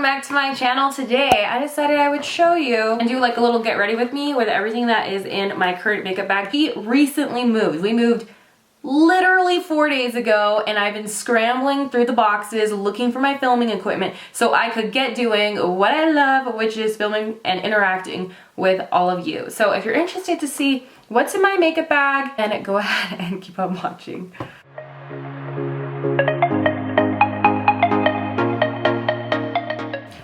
back to my channel. Today I decided I would show you and do like a little get ready with me with everything that is in my current makeup bag. We recently moved. We moved literally 4 days ago, and I've been scrambling through the boxes looking for my filming equipment so I could get doing what I love, which is filming and interacting with all of you. So if you're interested to see what's in my makeup bag, then go ahead and keep on watching.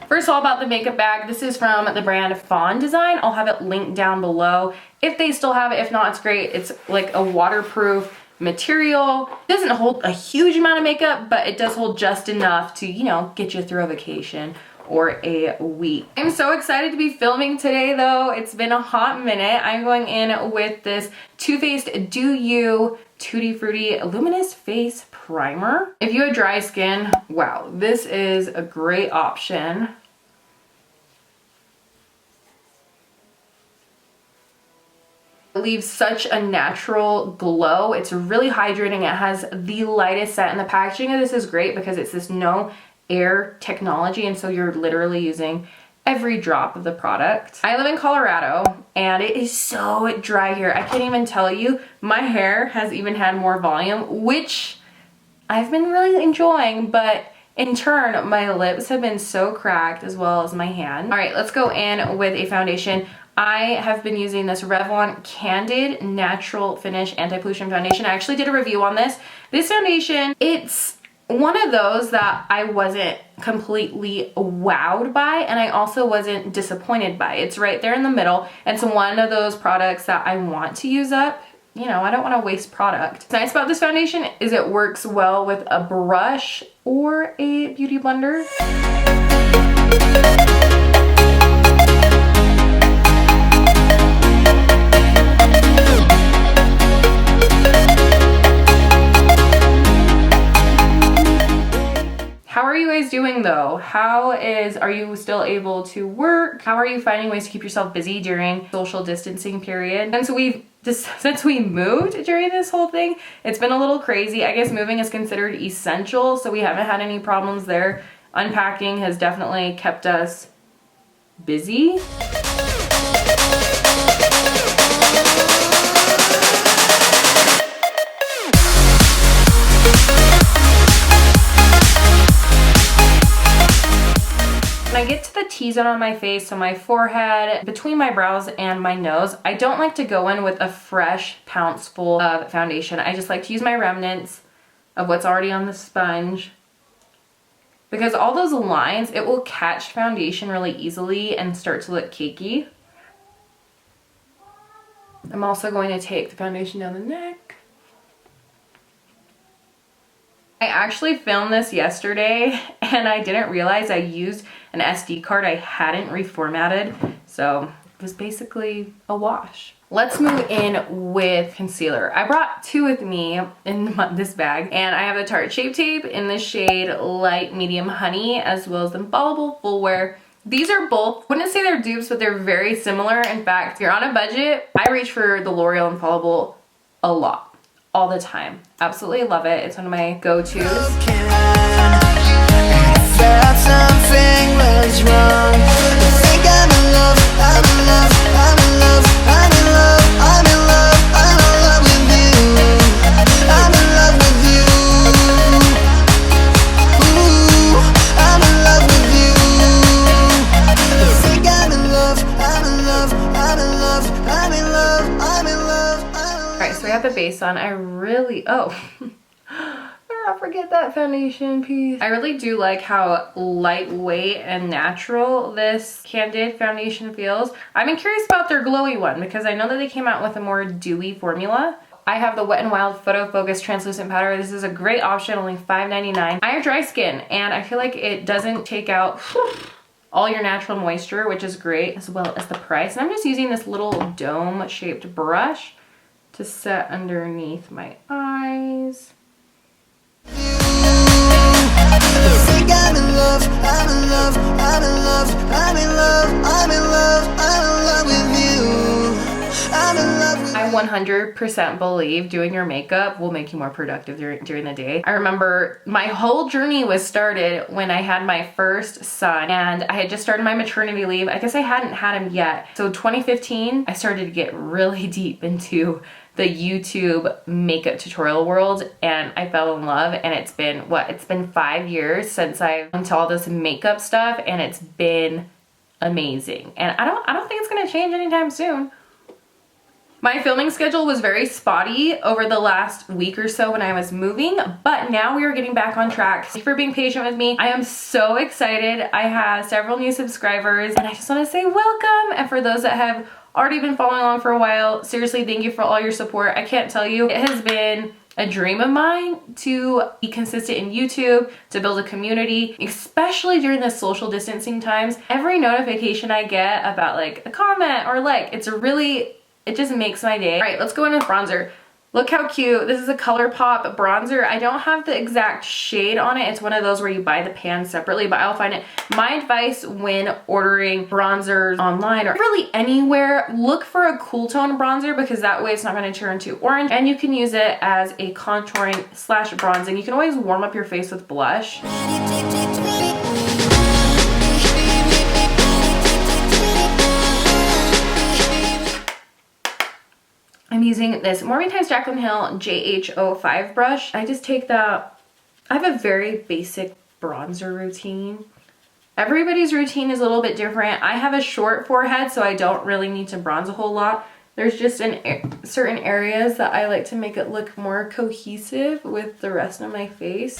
First of all, about the makeup bag, this is from the brand Fawn Design. I'll have it linked down below if they still have it. If not, it's great. It's like a waterproof material. It doesn't hold a huge amount of makeup, but it does hold just enough to, you know, get you through a vacation or a week. I'm so excited to be filming today though. It's been a hot minute. I'm going in with this Too Faced Do You Tutti Frutti Luminous Face Primer. If you have dry skin, wow, this is a great option. It leaves such a natural glow. It's really hydrating. It has the lightest scent, and the packaging of this is great because it's this no air technology, and so you're literally using every drop of the product. I live in Colorado and it is so dry here. I can't even tell you. My hair has even had more volume, which I've been really enjoying, but in turn, my lips have been so cracked as well as my hand. All right, let's go in with a foundation. I have been using this Revlon Candid Natural Finish Anti-Pollution Foundation. I actually did a review on this. This foundation, it's one of those that I wasn't completely wowed by, and I also wasn't disappointed by. It's right there in the middle. It's one of those products that I want to use up. You know, I don't want to waste product. What's nice about this foundation is it works well with a brush or a beauty blender. How are you guys doing though? Are you still able to work? How are you finding ways to keep yourself busy during social distancing period? And so since we moved during this whole thing, it's been a little crazy. I guess moving is considered essential, so we haven't had any problems there. Unpacking has definitely kept us busy. When I get to the T-zone on my face, so my forehead, between my brows and my nose, I don't like to go in with a fresh pounce full of foundation. I just like to use my remnants of what's already on the sponge, because all those lines, it will catch foundation really easily and start to look cakey. I'm also going to take the foundation down the neck. I actually filmed this yesterday and I didn't realize I used an SD card I hadn't reformatted, so it was basically a wash. Let's move in with concealer. I brought two with me in this bag, and I have the Tarte Shape Tape in the shade Light Medium Honey, as well as the Infallible Full Wear. These are both, I wouldn't say they're dupes, but they're very similar. In fact, if you're on a budget, I reach for the L'Oreal Infallible a lot. All the time. Absolutely love it. It's one of my go-tos. The base on. I really not forget that foundation piece. I really do like how lightweight and natural this Candid foundation feels. I'm curious about their glowy one because I know that they came out with a more dewy formula. I have the Wet n Wild Photo Focus Translucent Powder. This is a great option, only $5.99. I have dry skin and I feel like it doesn't take out all your natural moisture, which is great, as well as the price. And I'm just using this little dome shaped brush to set underneath my eyes. I 100% believe doing your makeup will make you more productive during the day. I remember my whole journey was started when I had my first son and I had just started my maternity leave. I guess I hadn't had him yet. So 2015, I started to get really deep into the YouTube makeup tutorial world and I fell in love, and it's been what? It's been 5 years since I've into all this makeup stuff, and it's been amazing. And I don't think it's gonna change anytime soon. My filming schedule was very spotty over the last week or so when I was moving, but now we are getting back on track. Thank you for being patient with me. I am so excited. I have several new subscribers and I just want to say welcome. And for those that have already been following along for a while, seriously, thank you for all your support. I can't tell you, it has been a dream of mine to be consistent in YouTube, to build a community, especially during the social distancing times. Every notification I get about like a comment or like, it just makes my day. All right, let's go in with bronzer. Look how cute. This is a ColourPop bronzer. I don't have the exact shade on it. It's one of those where you buy the pan separately, but I'll find it. My advice when ordering bronzers online or really anywhere, look for a cool tone bronzer because that way it's not gonna turn too orange, and you can use it as a contouring / bronzing. You can always warm up your face with blush. I'm using this Morning Times Jaclyn Hill JH05 brush. I just take that. I have a very basic bronzer routine. Everybody's routine is a little bit different. I have a short forehead, so I don't really need to bronze a whole lot. There's just certain areas that I like to make it look more cohesive with the rest of my face.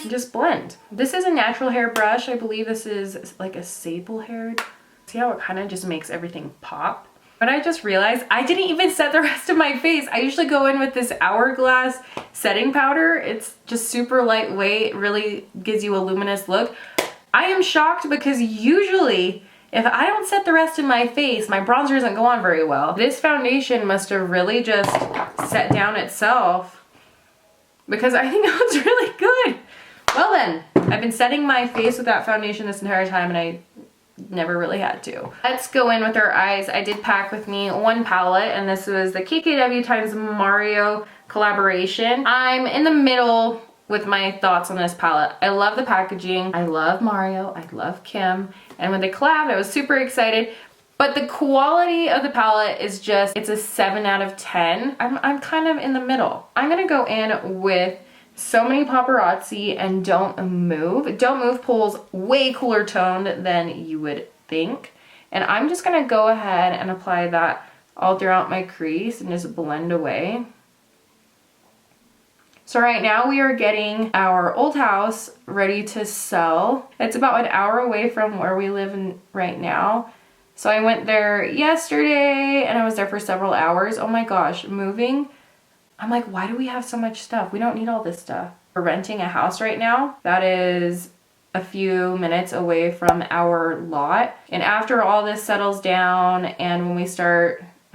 Just blend. This is a natural hair brush. I believe this is like a sable haired. See how it kind of just makes everything pop? But I just realized I didn't even set the rest of my face. I usually go in with this Hourglass setting powder. It's just super lightweight, really gives you a luminous look. I am shocked because usually if I don't set the rest of my face, my bronzer doesn't go on very well. This foundation must have really just set down itself because I think that looks really good. Well then, I've been setting my face with that foundation this entire time and I never really had to. Let's go in with our eyes. I did pack with me one palette and this was the KKW x Mario collaboration. I'm in the middle with my thoughts on this palette. I love the packaging. I love Mario. I love Kim. And when they collabed, I was super excited. But the quality of the palette is just, it's a 7 out of 10. I'm kind of in the middle. I'm gonna go in with So Many Paparazzi and Don't Move. Don't Move pulls way cooler toned than you would think. And I'm just gonna go ahead and apply that all throughout my crease and just blend away. So right now we are getting our old house ready to sell. It's about an hour away from where we live in right now. So I went there yesterday and I was there for several hours. Oh my gosh, moving. I'm like, why do we have so much stuff? We don't need all this stuff. We're renting a house right now that is a few minutes away from our lot. And after all this settles down and when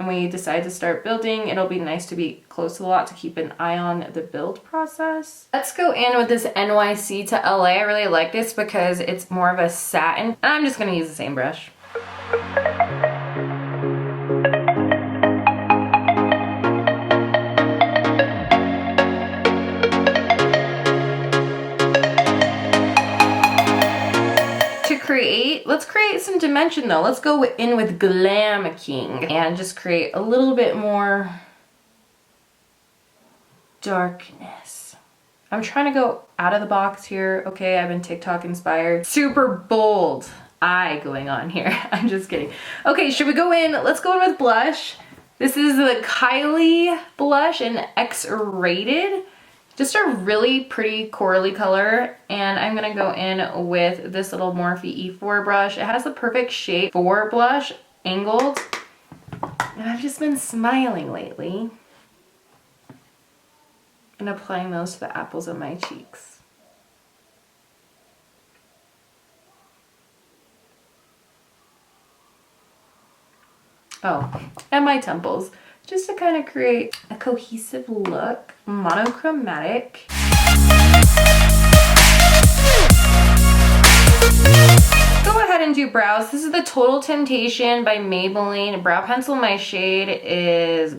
we decide to start building, it'll be nice to be close to the lot to keep an eye on the build process. Let's go in with this NYC to LA. I really like this because it's more of a satin. And I'm just gonna use the same brush. Let's create some dimension though. Let's go in with Glam King and just create a little bit more darkness. I'm trying to go out of the box here. Okay, I've been TikTok inspired. Super bold eye going on here. I'm just kidding. Okay, should we go in? Let's go in with blush. This is the Kylie blush in X-Rated. Just a really pretty corally color, and I'm gonna go in with this little Morphe E4 brush. It has the perfect shape for blush, angled, and I've just been smiling lately and applying those to the apples of my cheeks. Oh, and my temples. Just to kind of create a cohesive look, monochromatic. Go ahead and do brows. This is the Total Temptation by Maybelline brow pencil. My shade is,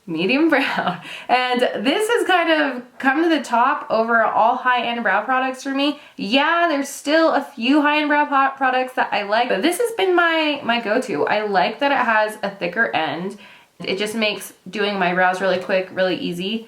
medium brown. And this has kind of come to the top over all high-end brow products for me. Yeah, there's still a few high-end brow products that I like, but this has been my go-to. I like that it has a thicker end. It just makes doing my brows really quick, really easy.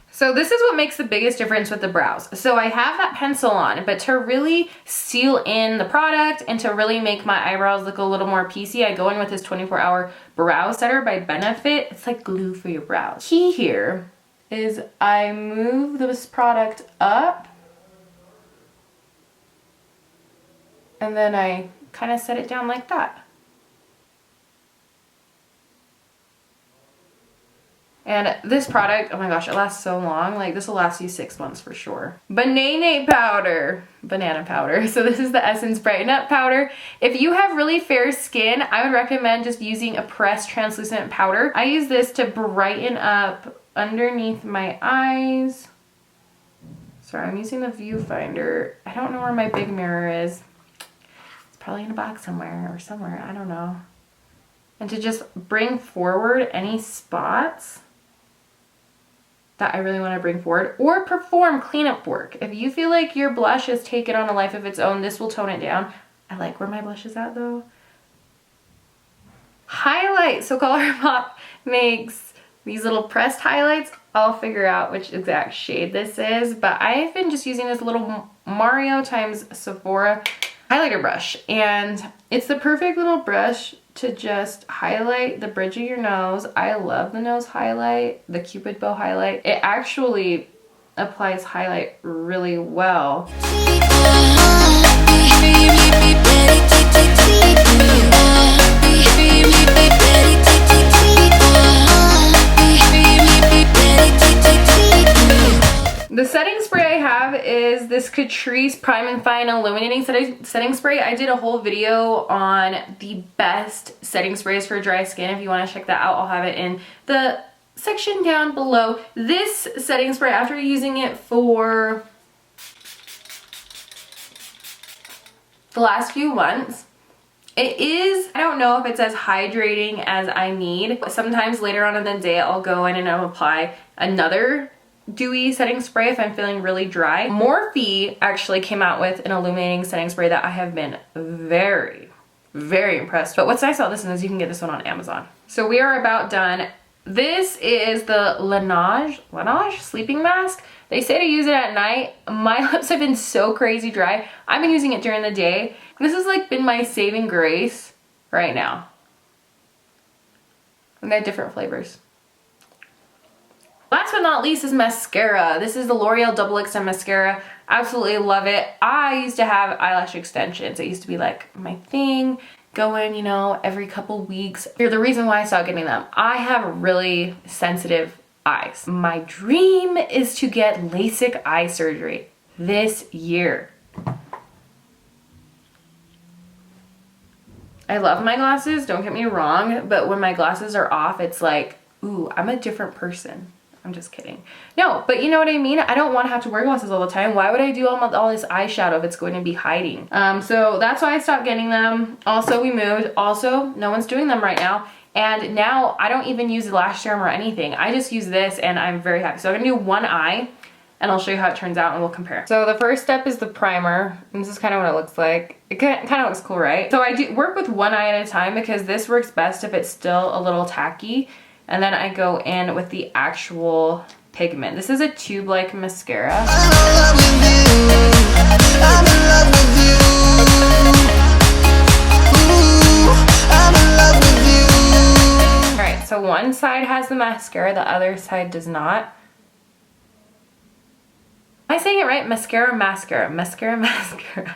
So this is what makes the biggest difference with the brows. So I have that pencil on, but to really seal in the product and to really make my eyebrows look a little more piecey, I go in with this 24-hour brow setter by Benefit. It's like glue for your brows. Key here is I move this product up and then I kind of set it down like that. And this product, oh my gosh, it lasts so long. Like this will last you 6 months for sure. Banana powder. So this is the Essence Brighten Up powder. If you have really fair skin, I would recommend just using a pressed translucent powder. I use this to brighten up underneath my eyes. Sorry, I'm using the viewfinder. I don't know where my big mirror is. It's probably in a box somewhere, I don't know. And to just bring forward any spots that I really want to bring forward, or perform cleanup work. If you feel like your blush has taken on a life of its own, this will tone it down. I like where my blush is at though. Highlight. So ColourPop makes these little pressed highlights. I'll figure out which exact shade this is, but I've been just using this little Mario times Sephora highlighter brush, and it's the perfect little brush to just highlight the bridge of your nose. I love the nose highlight, the Cupid bow highlight. It actually applies highlight really well. The setting spray I have is this Catrice Prime and Fine Illuminating Setting Spray. I did a whole video on the best setting sprays for dry skin. If you want to check that out, I'll have it in the section down below. This setting spray, after using it for the last few months, it is, I don't know if it's as hydrating as I need. Sometimes later on in the day, I'll go in and I'll apply another dewy setting spray if I'm feeling really dry. Morphe actually came out with an illuminating setting spray that I have been very, very impressed. But what's nice about this one is you can get this one on Amazon. So we are about done. This is the Laneige sleeping mask. They say to use it at night. My lips have been so crazy dry. I've been using it during the day. This has like been my saving grace right now. And they have different flavors. Last but not least is mascara. This is the L'Oreal Double XM mascara. Absolutely love it. I used to have eyelash extensions. It used to be like my thing. Go in, you know, every couple weeks. You're the reason why I stopped getting them. I have really sensitive eyes. My dream is to get LASIK eye surgery this year. I love my glasses, don't get me wrong, but when my glasses are off, it's like, ooh, I'm a different person. I'm just kidding. No, but you know what I mean? I don't want to have to wear glasses all the time. Why would I do all this eyeshadow if it's going to be hiding? So that's why I stopped getting them. Also, we moved. Also, no one's doing them right now. And now I don't even use the lash serum or anything. I just use this and I'm very happy. So I'm gonna do one eye and I'll show you how it turns out and we'll compare. So the first step is the primer. And this is kind of what it looks like. It kind of looks cool, right? So I do work with one eye at a time because this works best if it's still a little tacky. And then I go in with the actual pigment. This is a tube-like mascara. Alright, so one side has the mascara, the other side does not. Am I saying it right? Mascara, mascara. Mascara, mascara.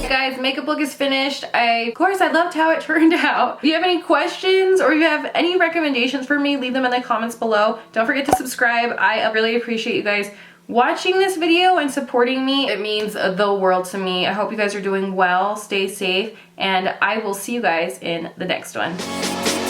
Guys, makeup look is finished. Of course, I loved how it turned out. If you have any questions or if you have any recommendations for me, leave them in the comments below. Don't forget to subscribe. I really appreciate you guys watching this video and supporting me. It means the world to me. I hope you guys are doing well, stay safe, and I will see you guys in the next one.